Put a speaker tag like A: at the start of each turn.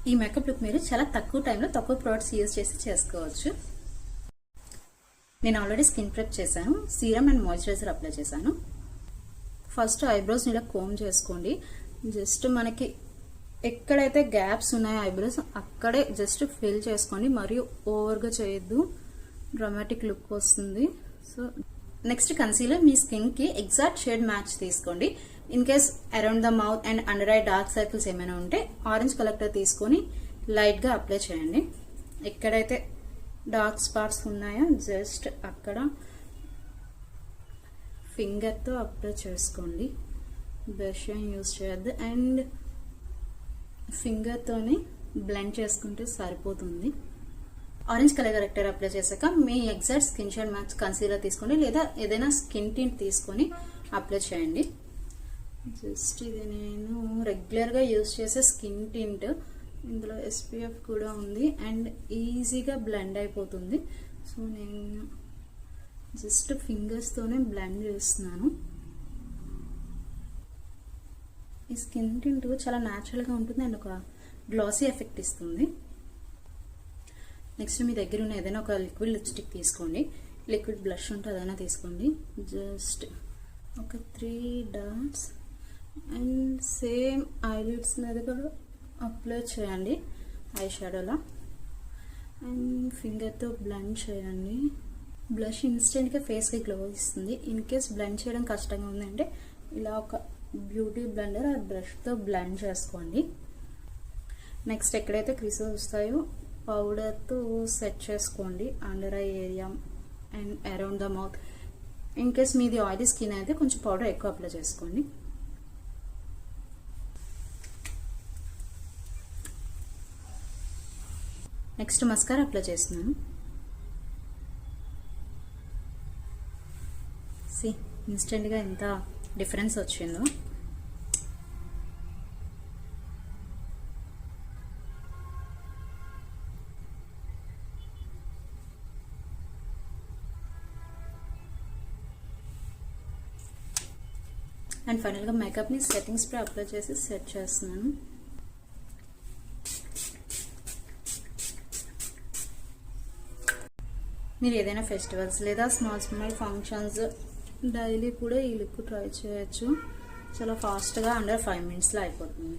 A: ఈ makeup look మీరు చాలా తక్కువ టైంలో తక్కువ ప్రొడక్ట్స్ యూజ్ చేసి చేసుకోవచ్చు. నేను ఆల్రెడీ స్కిన్ ప్రెప్ చేశాను, సీరం అండ్ మాయిశ్చరైజర్ అప్లై చేశాను. ఫస్ట్ ఐబ్రోస్ ఇలా కోమ్ చేసుకోండి. జస్ట్ మనకి ఎక్కడైతే గ్యాప్స్ ఉన్నాయో ఐబ్రోస్ అక్కడే జస్ట్ ఫిల్ చేసుకోండి, మరియు ఓవర్గా చేయొద్దు, డ్రామాటిక్ లుక్ వస్తుంది. సో నెక్స్ట్ కన్సీలర్ మీ స్కిన్ కి ఎగ్జాక్ట్ షేడ్ మ్యాచ్ తీసుకోండి. In case around the mouth and under eye dark circles ఏమైనా ఉంటే ఆరెంజ్ కలెక్టర్ తీసుకొని లైట్ గా అప్లై చేయండి. ఎక్కడైతే డార్క్ స్పాట్స్ ఉన్నాయో జస్ట్ అక్కడ ఫింగర్ తో అప్లై చేసుకోండి, బ్రష్ యూజ్ చేయొద్దు. అండ్ ఫింగర్ తోని బ్లెండ్ చేసుకుంటే సరిపోతుంది. ఆరెంజ్ కలర్ కరెక్టర్ అప్లై చేశాక మీ exact skin shade match concealer తీసుకోండి, లేదా ఏదైనా స్కిన్ టింట్ తీసుకొని అప్లై చేయండి. జస్ట్ ఇది నేను రెగ్యులర్ గా యూజ్ చేసే స్కిన్ టింట్, ఇందులో SPF కూడా ఉంది అండ్ ఈజీగా బ్లెండ్ అయిపోతుంది. సో నేను జస్ట్ ఫింగర్స్ తోనే బ్లెండ్ చేస్తున్నాను. ఈ స్కిన్ టింట్ చాలా న్యాచురల్ గా ఉంటుంది అండ్ ఒక గ్లాసీ ఎఫెక్ట్ ఇస్తుంది. నెక్స్ట్ మీ దగ్గర ఉన్న ఏదైనా ఒక లిక్విడ్ లిప్స్టిక్ తీసుకోండి, లిక్విడ్ బ్లష్ ఉంటే అదైనా తీసుకోండి. జస్ట్ ఒక 3 డాట్స్ అండ్ సేమ్ ఐలిడ్స్ మీద కూడా అప్లై చేయండి ఐ షాడోలా. అండ్ ఫింగర్తో బ్లెండ్ చేయండి. బ్లష్ ఇన్స్టెంట్గా ఫేస్కి గ్లో ఇస్తుంది. ఇన్ కేస్ బ్లెండ్ చేయడం కష్టంగా ఉందంటే ఇలా ఒక బ్యూటీ బ్లెండర్ ఆ బ్రష్తో బ్లెండ్ చేసుకోండి. నెక్స్ట్ ఎక్కడైతే క్రీసెస్ వస్తాయో పౌడర్తో సెట్ చేసుకోండి under eye area and around the mouth. In case మీది ఆయిలీ స్కిన్ అయితే కొంచెం పౌడర్ ఎక్కువ అప్లై చేసుకోండి. నెక్స్ట్ మస్కారా అప్లై చేస్తున్నాను. సి ఇన్స్టెంట్గా ఎంత డిఫరెన్స్ వచ్చిందో. అండ్ ఫైనల్గా మేకప్ని సెట్టింగ్ స్ప్రే అప్లై చేసి సెట్ చేస్తున్నాను. మీరు ఏదైనా ఫెస్టివల్స్ లేదా స్మాల్ ఫంక్షన్స్ డైలీ కూడా ఈ లుక్ ట్రై చేయొచ్చు. చాలా ఫాస్ట్గా అండర్ 5 minutesలో అయిపోతుంది.